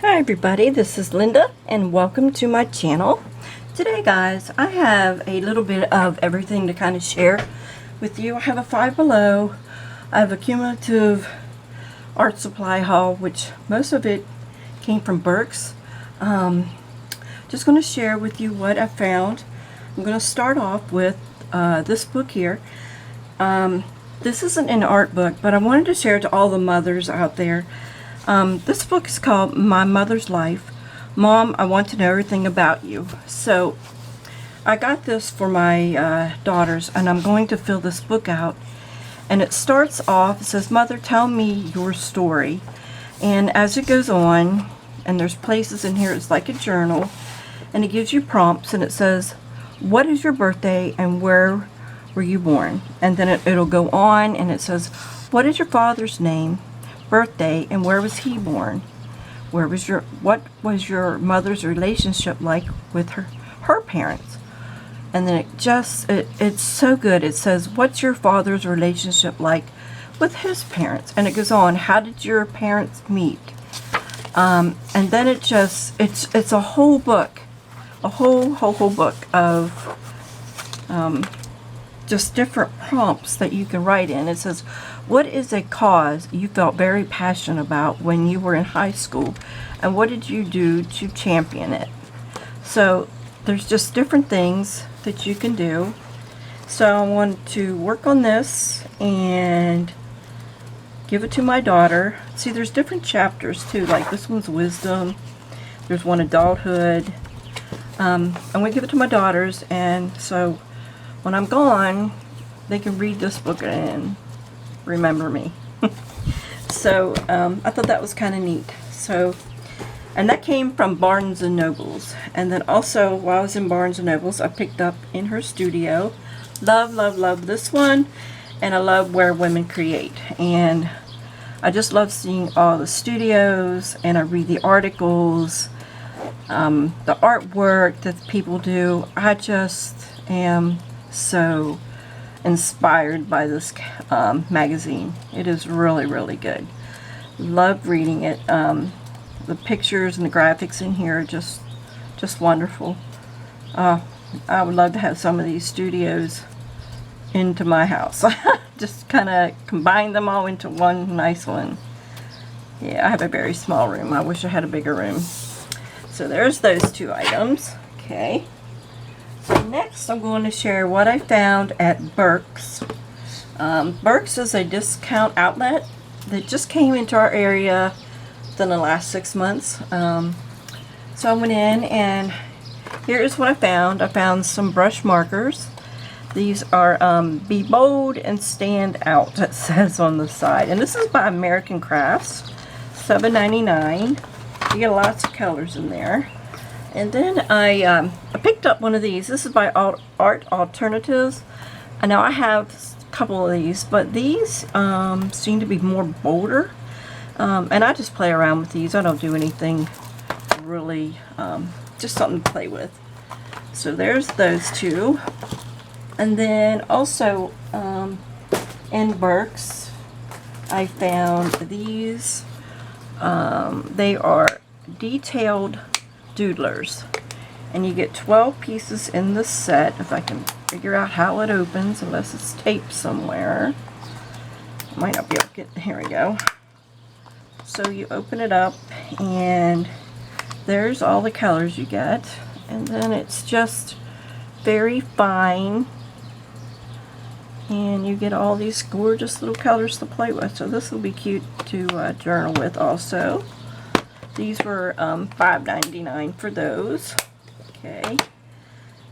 Hi everybody, this is Linda and welcome to my channel. Today guys, I have a little bit of everything to kind of share with you. I have a Five Below, I have a cumulative art supply haul, which most of it came from Burkes. Just going to share with you what I found. I'm going to start off with this book here. This isn't an art book, but I wanted to share to all the mothers out there. This book is called My Mother's Life. Mom, I want to know everything about you. So I got this for my daughters, and I'm going to fill this book out. And it starts off, it says, Mother, tell me your story. And as it goes on, and there's places in here, it's like a journal, and it gives you prompts, and it says, what is your birthday and where were you born? And then it'll go on, and it says, what is your father's name, birthday, and where was he born? What was your mother's relationship like with her parents? And then it's so good. It says, what's your father's relationship like with his parents? And it goes on, how did your parents meet? And then it's a whole book, a whole book of just different prompts that you can write in. It says, what is a cause you felt very passionate about when you were in high school, and what did you do to champion it? So there's just different things that you can do. So I want to work on this and give it to my daughter. See, there's different chapters too, like this one's wisdom, there's one adulthood. I'm going to give it to my daughters, and so when I'm gone, they can read this book and remember me. So I thought that was kind of neat. So, and that came from Barnes and Nobles. And then also while I was in Barnes and Nobles, I picked up In Her Studio. Love this one. And I love Where Women Create. And I just love seeing all the studios, and I read the articles, the artwork that people do. I just am so inspired by this magazine. It is really good. Love reading it. The pictures and the graphics in here are just wonderful. I would love to have some of these studios into my house. Just kind of combine them all into one nice one. Yeah, I have a very small room. I wish I had a bigger room. So there's those two items. Okay. So next I'm going to share what I found at Burkes. Burkes is a discount outlet that just came into our area within the last 6 months. So I went in, and here is what I found. I found some brush markers. These are Be Bold and Stand Out, it says on the side. And this is by American Crafts, $7.99. You get lots of colors in there. And then I picked up one of these. This is by Art Alternatives. I know I have a couple of these, but these seem to be more bolder. And I just play around with these. I don't do anything really, just something to play with. So there's those two. And then also in Birks, I found these. They are detailed doodlers, and you get 12 pieces in the set. If I can figure out how it opens, unless it's taped somewhere. Might not be able to get, here we go. So you open it up, and there's all the colors you get, and then it's just very fine, and you get all these gorgeous little colors to play with. So this will be cute to journal with also. These were $5.99 for those. Okay.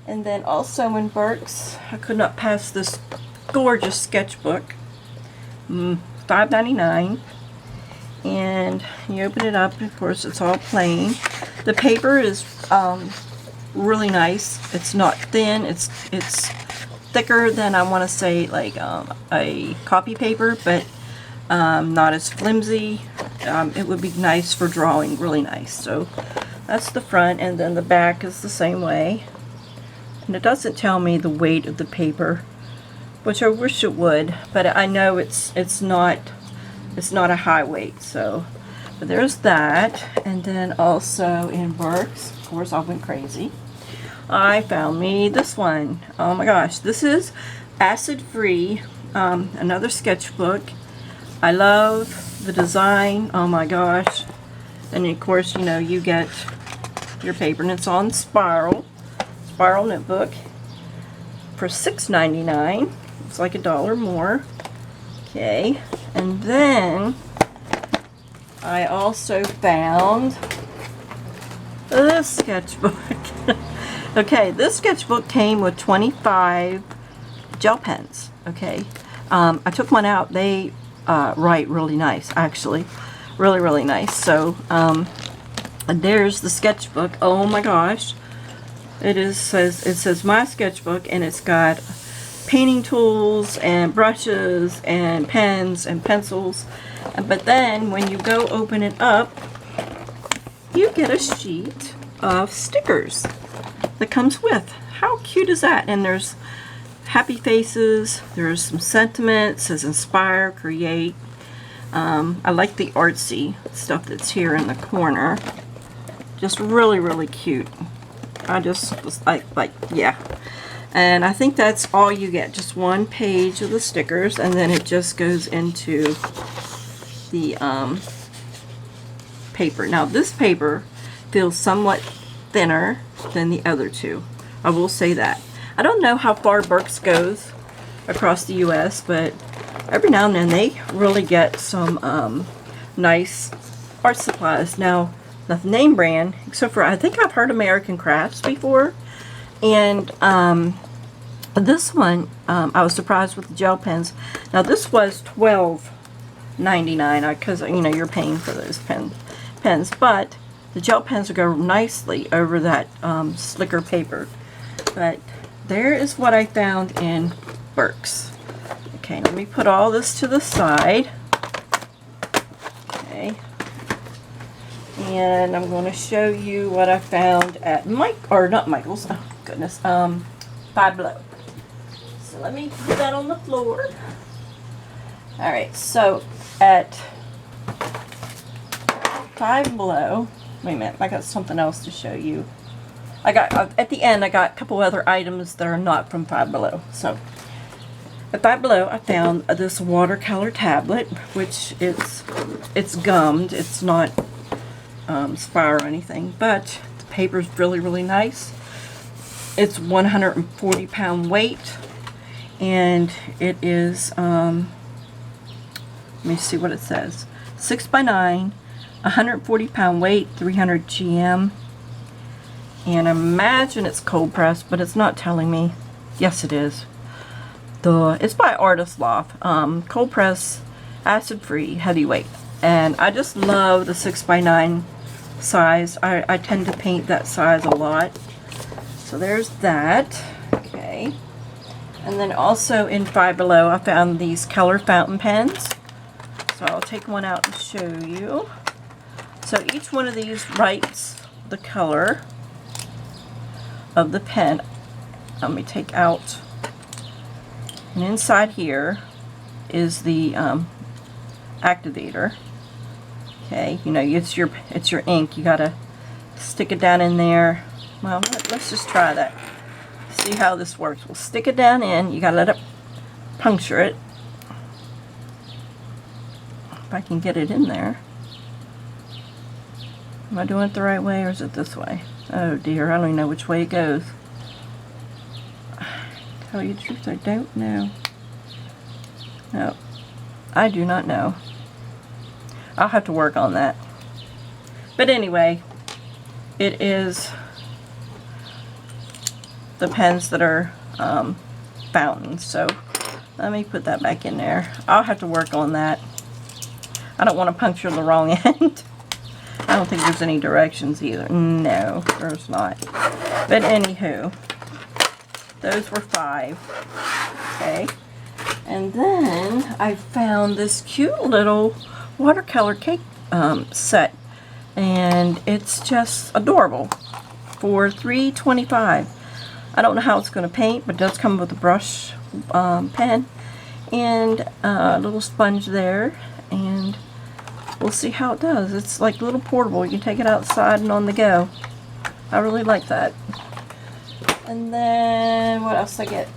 And then also in Birks, I could not pass this gorgeous sketchbook. $5.99. And you open it up, of course it's all plain. The paper is really nice. It's not thin. It's thicker than, I want to say, like a copy paper, but not as flimsy. It would be nice for drawing, really nice. So that's the front, and then the back is the same way. And it doesn't tell me the weight of the paper, which I wish it would, but I know it's not a high weight. So, But there's that. And then also in Burkes, of course, I went crazy. I found me this one. Oh my gosh, this is acid-free, another sketchbook. I love the design. Oh my gosh. And of course, you know, you get your paper, and it's on spiral notebook for $6.99. It's like $1 more. Okay, and then I also found this sketchbook. Okay, this sketchbook came with 25 gel pens. Okay, I took one out. They write really nice, actually, really nice. So and there's the sketchbook. Oh my gosh, it says my sketchbook, and it's got painting tools and brushes and pens and pencils. But then when you go open it up, you get a sheet of stickers that comes with. How cute is that? And there's happy faces, there's some sentiment, it says inspire, create. I like the artsy stuff that's here in the corner. Just really cute. I just was like yeah. And I think that's all you get, just one page of the stickers, and then it just goes into the paper. Now this paper feels somewhat thinner than the other two. I will say that. I don't know how far Birks goes across the US, but every now and then they really get some nice art supplies. Now, the name brand, except for I think I've heard American Crafts before, and this one I was surprised with the gel pens. Now this was $12.99 because you know you're paying for those pens, but the gel pens will go nicely over that slicker paper. But there is what I found in Birks. Okay, let me put all this to the side. Okay, and I'm going to show you what I found at not Michael's. Oh goodness, Five Below. So let me put that on the floor. All right, so at Five Below. Wait a minute, I got something else to show you. I got at the end I got a couple other items that are not from Five Below. So at Five Below I found this watercolor tablet, which it's gummed. It's not spiral or anything, but the paper's really nice. It's 140-pound weight, and it is let me see what it says. 6x9. 140-pound weight, 300 GM, and I imagine it's cold pressed, but it's not telling me. Yes, it is. It's by Artist Loft. Cold press, acid free, heavyweight, and I just love the 6x9 size. I tend to paint that size a lot. So there's that. Okay, and then also in Five Below I found these color fountain pens. So I'll take one out and show you. So each one of these writes the color of the pen. Let me take out, and inside here is the activator. Okay, you know, it's your ink. You gotta stick it down in there. Well, let's just try that. See how this works. We'll stick it down in. You gotta let it puncture it. If I can get it in there. Am I doing it the right way, or is it this way? Oh dear, I don't even know which way it goes. Tell you the truth, I don't know. No, I do not know. I'll have to work on that. But anyway, it is the pens that are fountains. So let me put that back in there. I'll have to work on that. I don't want to puncture the wrong end. I don't think there's any directions either. No, there's not. But anywho, those were 5. Okay. And then I found this cute little watercolor cake set. And it's just adorable for $3.25. I don't know how it's going to paint, but it does come with a brush pen and a little sponge there. And we'll see how it does. It's like a little portable. You can take it outside and on the go. I really like that. And then what else did I get?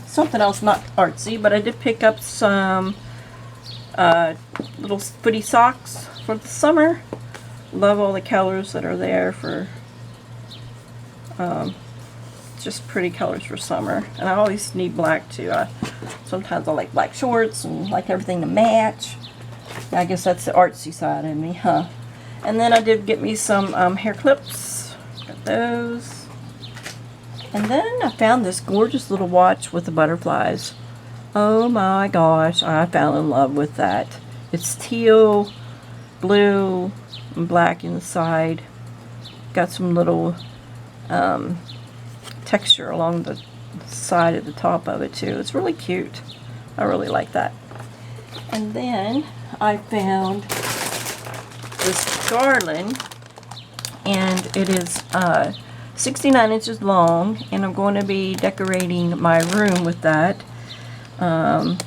Something else not artsy, but I did pick up some little footy socks for the summer. Love all the colors that are there for just pretty colors for summer. And I always need black too. Sometimes I like black shorts and like everything to match. I guess that's the artsy side in me, huh? And then I did get me some hair clips. Got those. And then I found this gorgeous little watch with the butterflies. Oh my gosh, I fell in love with that. It's teal, blue, and black inside. Got some little texture along the side at the top of it too. It's really cute. I really like that. And then I found this Garland, and it is 69 inches long, and I'm going to be decorating my room with that. I'm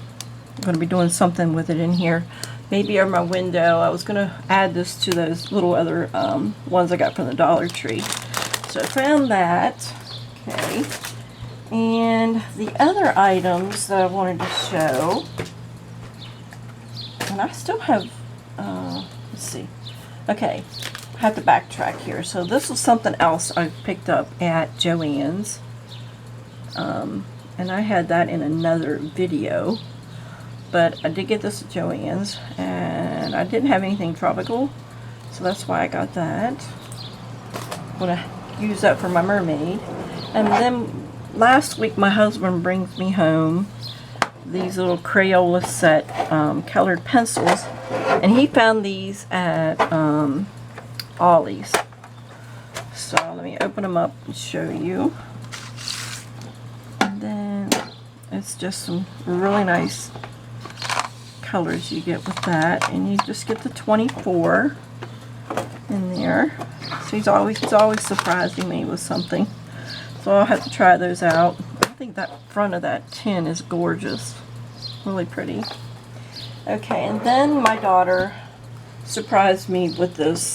going to be doing something with it in here, maybe over my window. I was going to add this to those little other ones I got from the Dollar Tree. So I found that. Okay. And the other items that I wanted to show, and I still have, let's see. Okay. I have to backtrack here. So this was something else I picked up at Joanns, and I had that in another video, but I did get this at Joanns, and I didn't have anything tropical, so that's why I got that. I'm going to use that for my mermaid. And then last week my husband brings me home these little Crayola set colored pencils, and he found these at Ollie's. So let me open them up and show you. And then it's just some really nice colors you get with that, and you just get the 24 in there. So he's always surprising me with something. So I'll have to try those out. I think that front of that tin is gorgeous. Really pretty. Okay, and then my daughter surprised me with this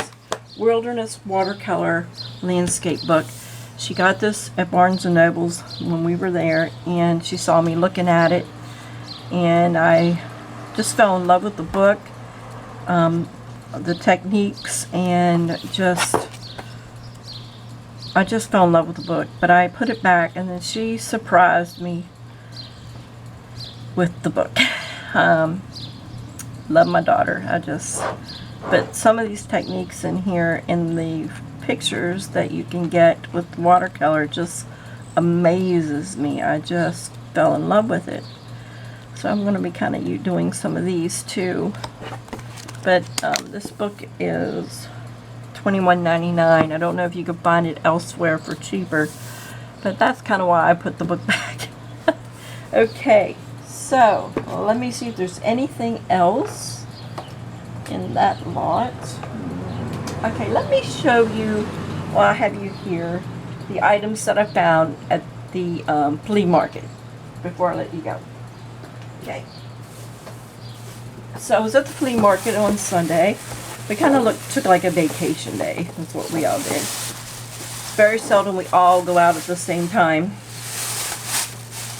Wilderness Watercolor Landscape book. She got this at Barnes & Noble's when we were there, and she saw me looking at it, and I just fell in love with the book, the techniques, and I just fell in love with the book. But I put it back, and then she surprised me with the book. Love my daughter. But some of these techniques in here in the pictures that you can get with watercolor just amazes me. I just fell in love with it. So I'm going to be kind of doing some of these too. But this book is $21.99. I don't know if you can find it elsewhere for cheaper, but that's kind of why I put the book back. Okay, so let me see if there's anything else in that lot. Okay, let me show you, while I have you here, the items that I found at the Flea Market before I let you go. Okay. So I was at the Flea Market on Sunday. We kind of took like a vacation day. That's what we all did. It's very seldom we all go out at the same time.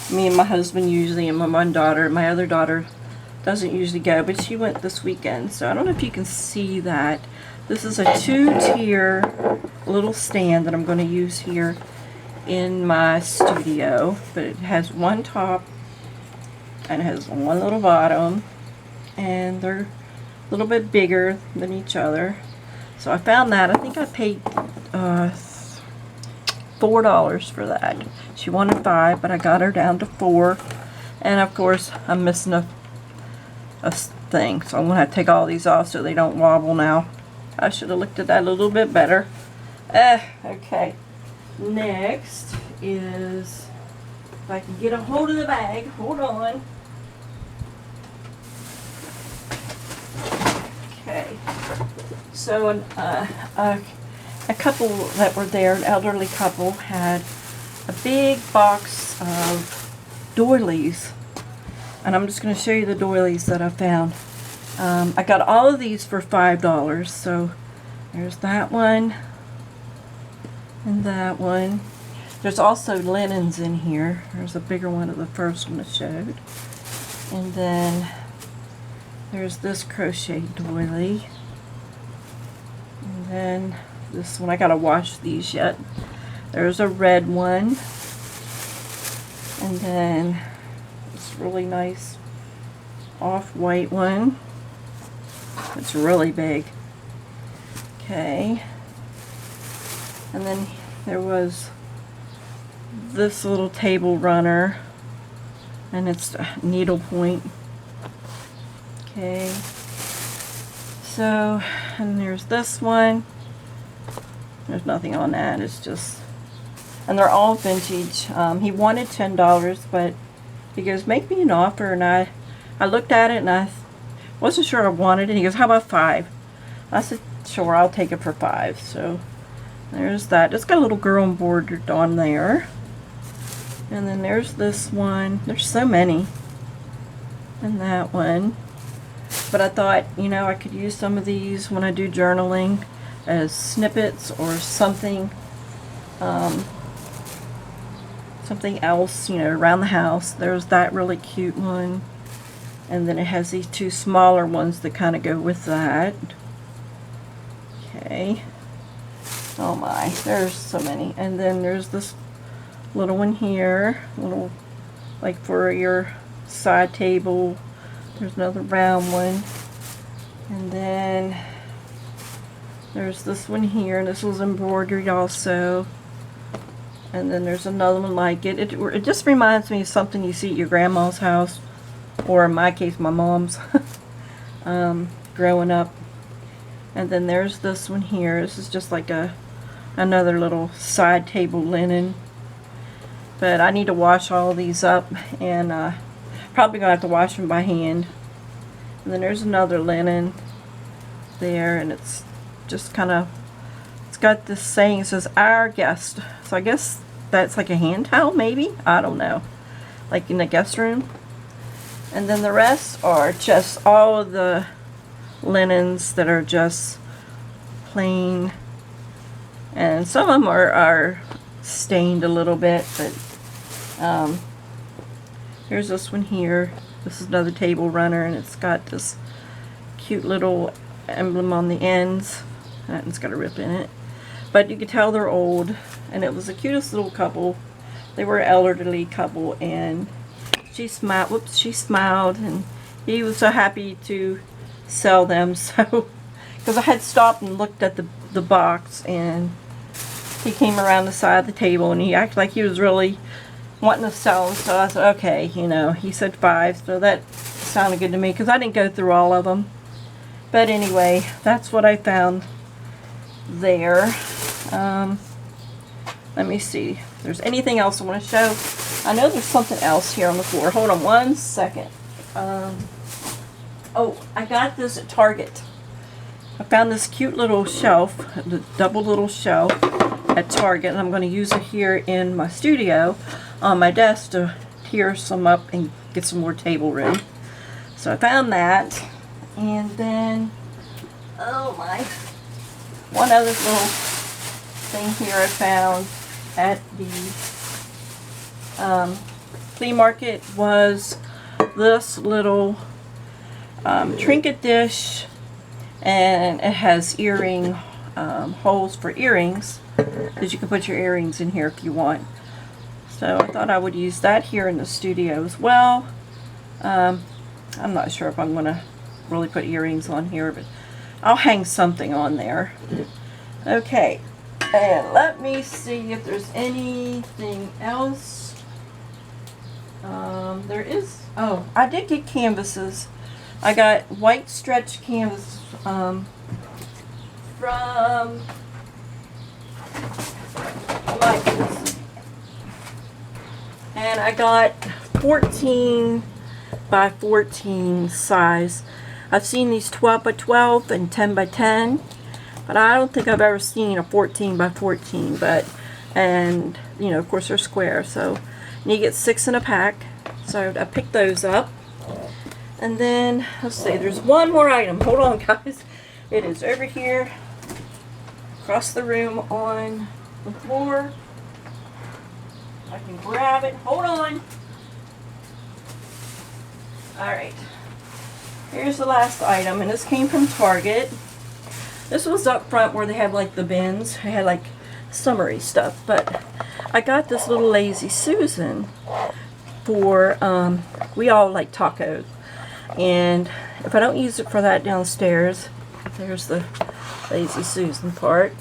Me and my husband usually, and my one daughter. My other daughter doesn't usually go, but she went this weekend. So I don't know if you can see that. This is a 2-tier little stand that I'm going to use here in my studio. But it has one top and it has one little bottom. And they're a little bit bigger than each other. So I found that. I think I paid $4 for that. She wanted $5, but I got her down to $4. And of course, I'm missing a thing, so I'm going to have to take all these off so they don't wobble now. I should have looked at that a little bit better. Okay. Next is, if I can get a hold of the bag, hold on. Okay. So a couple that were there, an elderly couple, had a big box of doilies. And I'm just going to show you the doilies that I found. I got all of these for $5, so there's that one and that one. There's also linens in here. There's a bigger one of the first one I showed. And then there's this crochet doily. And then this one, I gotta wash these yet. There's a red one. And then this really nice off-white one. It's really big. Okay. And then there was this little table runner, and it's needlepoint. Okay. So, and there's this one. There's nothing on that. It's just, and they're all vintage. He wanted $10, but he goes, make me an offer, and I looked at it and I wasn't sure I wanted it. He goes, how about $5? I said, sure, I'll take it for $5. So there's that. It's got a little girl embroidered on there. And then there's this one. There's so many. And that one. But I thought, you know, I could use some of these when I do journaling as snippets or something. Something else, you know, around the house. There's that really cute one. And then it has these two smaller ones that kind of go with that. Okay. Oh my, there's so many. And then there's this little one here, little, like for your side table. There's another round one. And then there's this one here, and this was embroidered also. And then there's another one like it. It just reminds me of something you see at your grandma's house, or in my case, my mom's, growing up. And then there's this one here. This is just like another little side table linen. But I need to wash all these up, and probably gonna have to wash them by hand. And then there's another linen there, and it's just kind of, it's got this saying, it says our guest. So I guess that's like a hand towel, maybe, I don't know, like in the guest room. And then the rest are just all of the linens that are just plain, and some of them are stained a little bit, but here's this one here. This is another table runner, and it's got this cute little emblem on the ends. That one's got a rip in it, but you could tell they're old. And it was the cutest little couple. They were an elderly couple, and she smiled. Whoops, she smiled, and he was so happy to sell them. So, because I had stopped and looked at the box, and he came around the side of the table, and he acted like he was really wanting to sell them. So I said, okay, you know, he said $5, so that sounded good to me, because I didn't go through all of them. But anyway, that's what I found there. Let me see if there's anything else I want to show. I know there's something else here on the floor. Hold on one second. Oh, I got this at Target. I found this cute little shelf, the double little shelf at Target, and I'm going to use it here in my studio on my desk to tier some up and get some more table room. So I found that, and then, oh my, one other little thing here I found at the flea market was this little trinket dish, and it has earring holes for earrings, because you can put your earrings in here if you want. So I thought I would use that here in the studio as well. I'm not sure if I'm going to really put earrings on here, but I'll hang something on there. Okay, and let me see if there's anything else. There is, oh, I did get canvases. I got white stretch canvas from Michael's, and I got 14 by 14 size. I've seen these 12 by 12 and 10 by 10, but I don't think I've ever seen a 14 by 14. But, and you know, of course they're square, so you get 6 in a pack. So I picked those up. And then, let's see, there's one more item. Hold on, guys. It is over here, across the room on the floor. I can grab it. Hold on. Alright. Here's the last item, and this came from Target. This was up front where they have like the bins. They had like summery stuff, but I got this little Lazy Susan for, we all like tacos. And if I don't use it for that downstairs, there's the Lazy Susan part.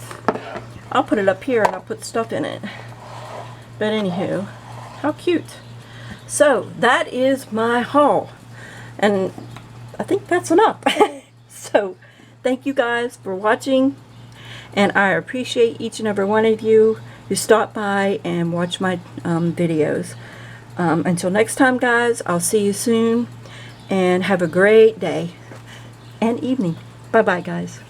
I'll put it up here and I'll put stuff in it. But anywho, how cute. So that is my haul. And I think that's enough. So thank you guys for watching. And I appreciate each and every one of you who stop by and watch my videos. Until next time, guys, I'll see you soon. And have a great day and evening. Bye-bye, guys.